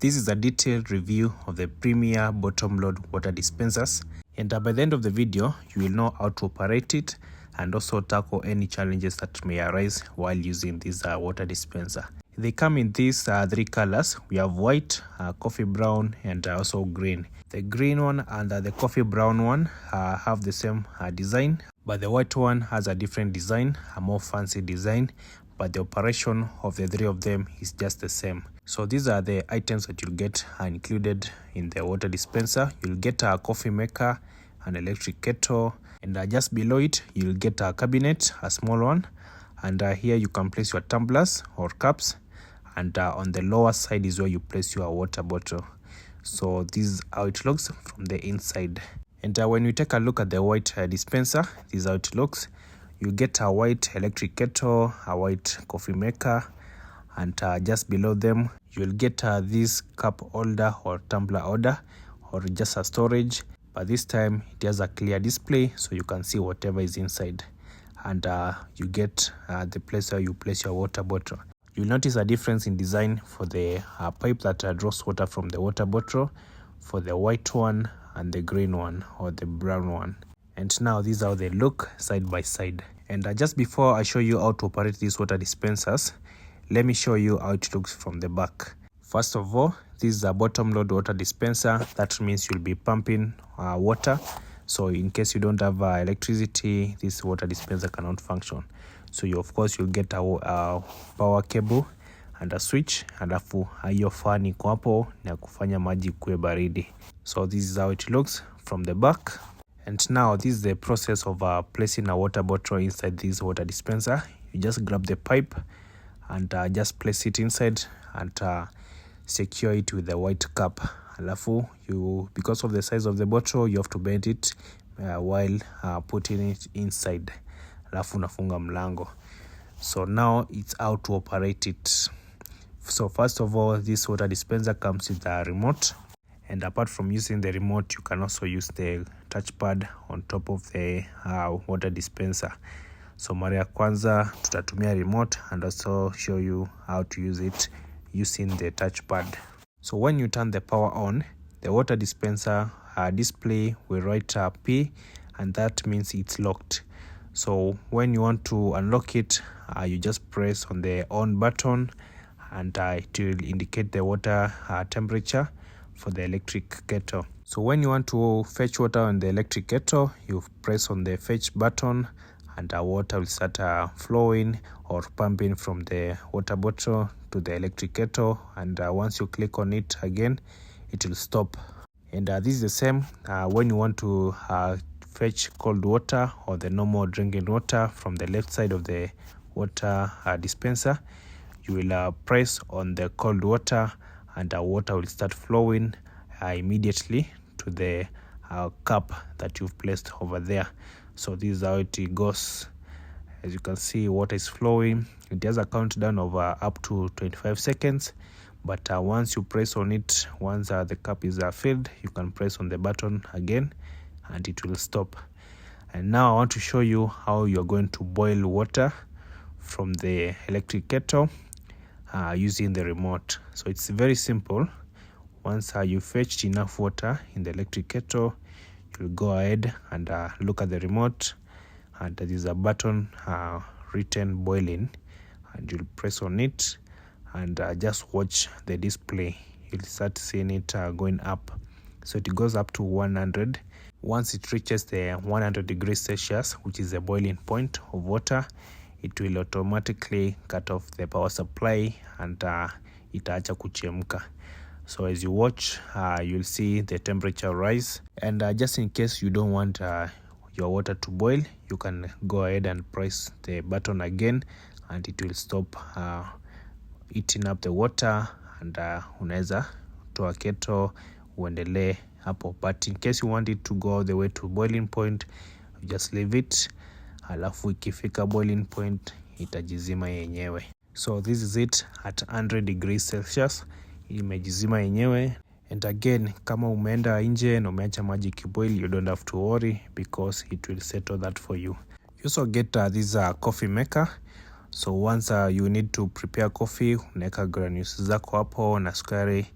This is a detailed review of the premier bottom load water dispensers, and by the end of the video you will know how to operate it and also tackle any challenges that may arise while using this water dispenser. They come in these three colors. We have white, coffee brown, and also green. The green one and the coffee brown one have the same design, but the white one has a different design, a more fancy design, but the operation of the three of them is just the same. So these are the items that you'll get included in the water dispenser. You'll get a coffee maker, an electric kettle, and just below it you'll get a cabinet, a small one, and here you can place your tumblers or cups, and on the lower side is where you place your water bottle. So this is how it looks from the inside. And when you take a look at the white dispenser, this is how it looks. You get a white electric kettle, a white coffee maker, and just below them you'll get this cup holder or tumbler holder, or just a storage, but this time it has a clear display so you can see whatever is inside, and you get the place where you place your water bottle. You'll notice a difference in design for the pipe that draws water from the water bottle, for the white one and the green one or the brown one. And now these are how they look side by side. And just before I show you how to operate these water dispensers, let me show you how it looks from the back. First of all, this is a bottom load water dispenser. That means you'll be pumping water. So in case you don't have electricity, this water dispenser cannot function. So of course you'll get a power cable and a switch, alafu hiyo fan iko hapo na kufanya maji kuwe baridi. So this is how it looks from the back. And now this is the process of placing a water bottle inside this water dispenser. You just grab the pipe and just place it inside and secure it with the white cap. Alafu because of the size of the bottle, you have to bend it while putting it inside. Alafu unafunga mlango. So now it's how to operate it. So first of all, this water dispenser comes with a remote, and apart from using the remote, you can also use the touchpad on top of the water dispenser. So mara ya kwanza tutatumia remote and also show you how to use it using the touchpad. So when you turn the power on, the water dispenser display will write P, and that means it's locked. So when you want to unlock it, you just press on the on button, and it will indicate the water temperature for the electric kettle. So when you want to fetch water on the electric kettle, you press on the fetch button, and water will start flowing or pumping from the water bottle to the electric kettle, and once you click on it again, it will stop. And this is the same when you want to fetch cold water or the normal drinking water from the left side of the water dispenser. You will press on the cold water, and water will start flowing immediately to the cup that you've placed over there. So this is how it goes. As you can see, water is flowing. It has a countdown of up to 25 seconds, but once you press on it, once the cup is filled, you can press on the button again and it will stop. And now I want to show you how you're going to boil water from the electric kettle using the remote. So it's very simple. Once you fetched enough water in the electric kettle, you'll go ahead and look at the remote, and there's a button written boiling, and you'll press on it and just watch the display. You'll start seeing it going up. So it goes up to 100. Once it reaches the 100 degrees Celsius, which is the boiling point of water, it will automatically cut off the power supply and itaacha kuchemka. So as you watch, you'll see the temperature rise, and just in case you don't want your water to boil, you can go ahead and press the button again, and it will stop eating up the water, and unaweza toa kettle uendelee hapo. But in case you want it to go all the way to boiling point, you just leave it, alafu ikifika boiling point itajizima yenyewe. So this is it at 100 degrees Celsius. Imejizima yenyewe. And again, kama umeenda nje na umeacha maji kiboil, you don't have to worry because it will settle that for you. You also get this coffee maker. So once you need to prepare coffee, unaweka granules zako hapo na sukari,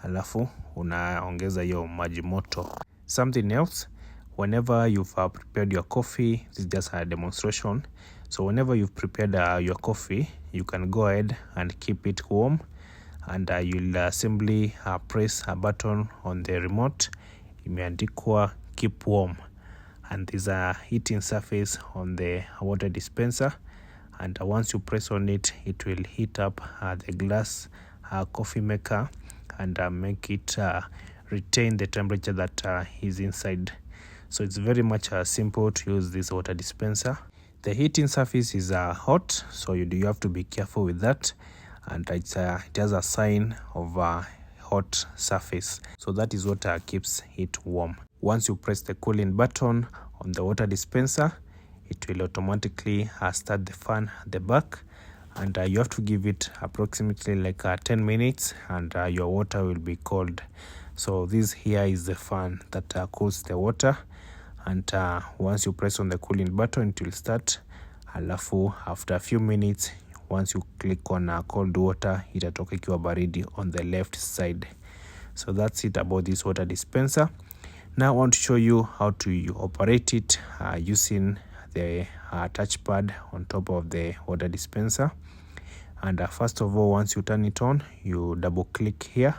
alafu unaongeza hiyo maji moto. Something else, whenever you've prepared your coffee, this is just a demonstration. So whenever you've prepared your coffee, you can go ahead and keep it warm, and you'll simply press a button on the remote, imeandikwa keep warm, and there's a heating surface on the water dispenser, and once you press on it, it will heat up the glass coffee maker and make it retain the temperature that is inside. So it's very much simple to use this water dispenser. The heating surface is hot, so you have to be careful with that, and it has a sign of hot surface, so that is what keeps it warm. Once you press the cooling button on the water dispenser, it will automatically start the fan at the back, and you have to give it approximately like 10 minutes, and your water will be cold. So this here is the fan that cools the water, and once you press on the cooling button, it will start. Alafu after a few minutes, once you click on cold water, itatoka ikiwa baridi on the left side. So that's it about this water dispenser. Now I want to show you how to operate it using the touchpad on top of the water dispenser. And first of all, once you turn it on, you double click here.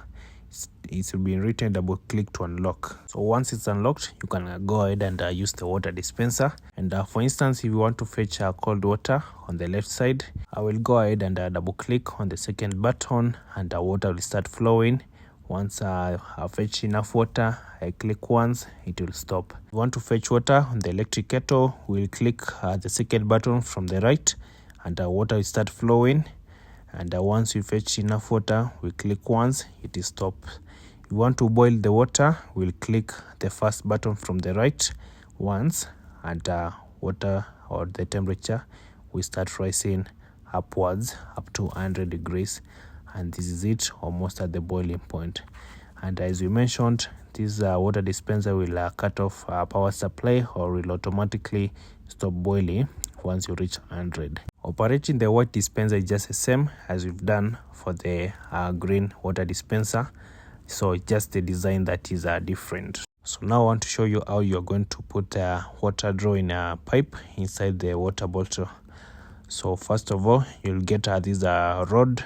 It will be written double click to unlock. So once it's unlocked, you can go ahead and use the water dispenser. And for instance, if you want to fetch cold water on the left side, I will go ahead and double click on the second button, and the water will start flowing. Once I fetch enough water, I click once, it will stop. If you want to fetch water on the electric kettle, we'll click the second button from the right, and the water will start flowing. And once we fetch enough water, we click once, it is stop. If you want to boil the water, we'll click the first button from the right once, and water or the temperature will start rising upwards up to 100 degrees, and this is it, almost at the boiling point. And as we mentioned, this water dispenser will cut off power supply, or will automatically stop boiling once you reach 100. Operating the white dispenser is just the same as we've done for the green water dispenser, so it's just the design that is different. So now I want to show you how you're going to put a water draw in a pipe inside the water bottle. So first of all, you'll get this rod,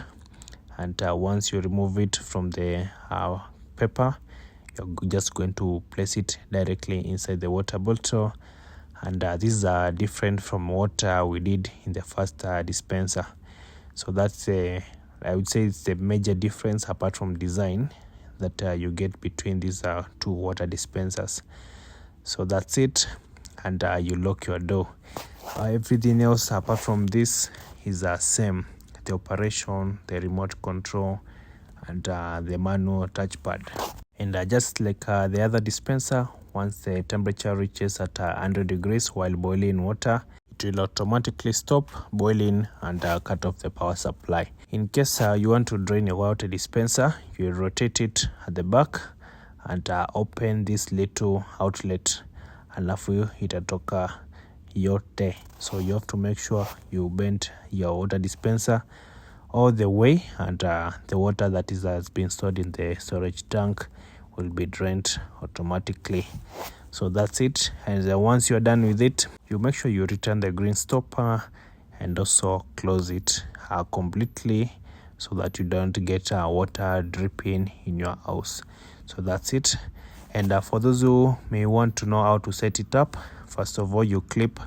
and once you remove it from the paper, you're just going to place it directly inside the water bottle. And these are different from what we did in the first dispenser. So that's I would say it's the major difference, apart from design, that you get between these two water dispensers. So that's it, and you lock your door. Everything else apart from this is same: the operation, the remote control, and the manual touchpad. And just like the other dispenser, once the temperature reaches at 100 degrees while boiling water, it will automatically stop boiling and cut off the power supply. In case you want to drain your water dispenser, you will rotate it at the back and open this little outlet, alafu itatoka yote. So you have to make sure you bend your water dispenser all the way, and the water that has been stored in the storage tank will be drained automatically. So that's it. And once you're done with it, you make sure you return the green stopper and also close it completely, so that you don't get water dripping in your house. So that's it. And for those who may want to know how to set it up, first of all, you clip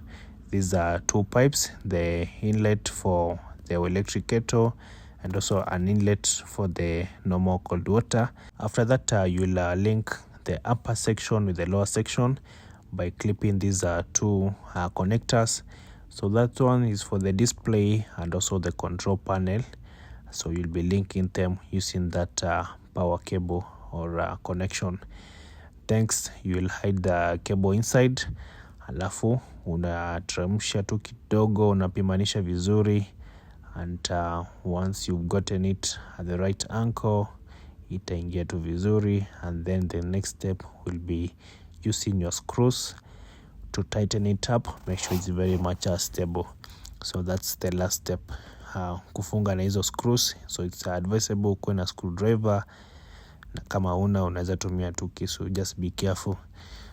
these two pipes, the inlet for the electric kettle and also an inlet for the normal cold water. After that, you'll link the upper section with the lower section by clipping these two connectors. So that one is for the display and also the control panel. So you'll be linking them using that power cable or connection. Thanks, you'll hide the cable inside, alafu unateremsha tu kidogo, unapimanisha vizuri, and once you've gotten it at the right angle, itaingia tu vizuri. And then the next step will be using your screws to tighten it up, make sure it's very much stable. So that's the last step, kufunga na hizo screws. So it's advisable kuwe na screwdriver na kama unaweza tumia tu kisu. Just be careful.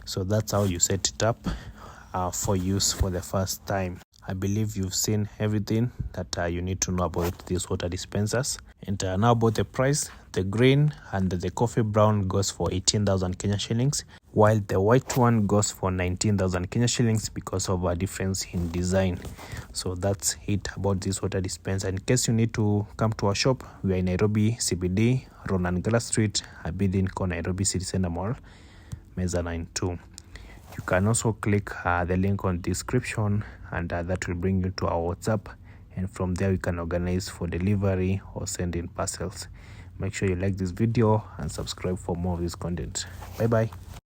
So that's how you set it up for use for the first time. I believe you've seen everything that you need to know about these water dispensers. And now about the price. The green and the coffee brown goes for 18,000 Kenya shillings, while the white one goes for 19,000 Kenya shillings because of a difference in design. So that's it about this water dispenser. In case you need to come to our shop, we are in Nairobi CBD, Ronan Gala Street, Abidin, Nairobi City Center Mall, Mezzanine 2. You can also click the link on description, and that will bring you to our WhatsApp, and from there we can organize for delivery or send in parcels. Make sure you like this video and subscribe for more of this content. Bye bye.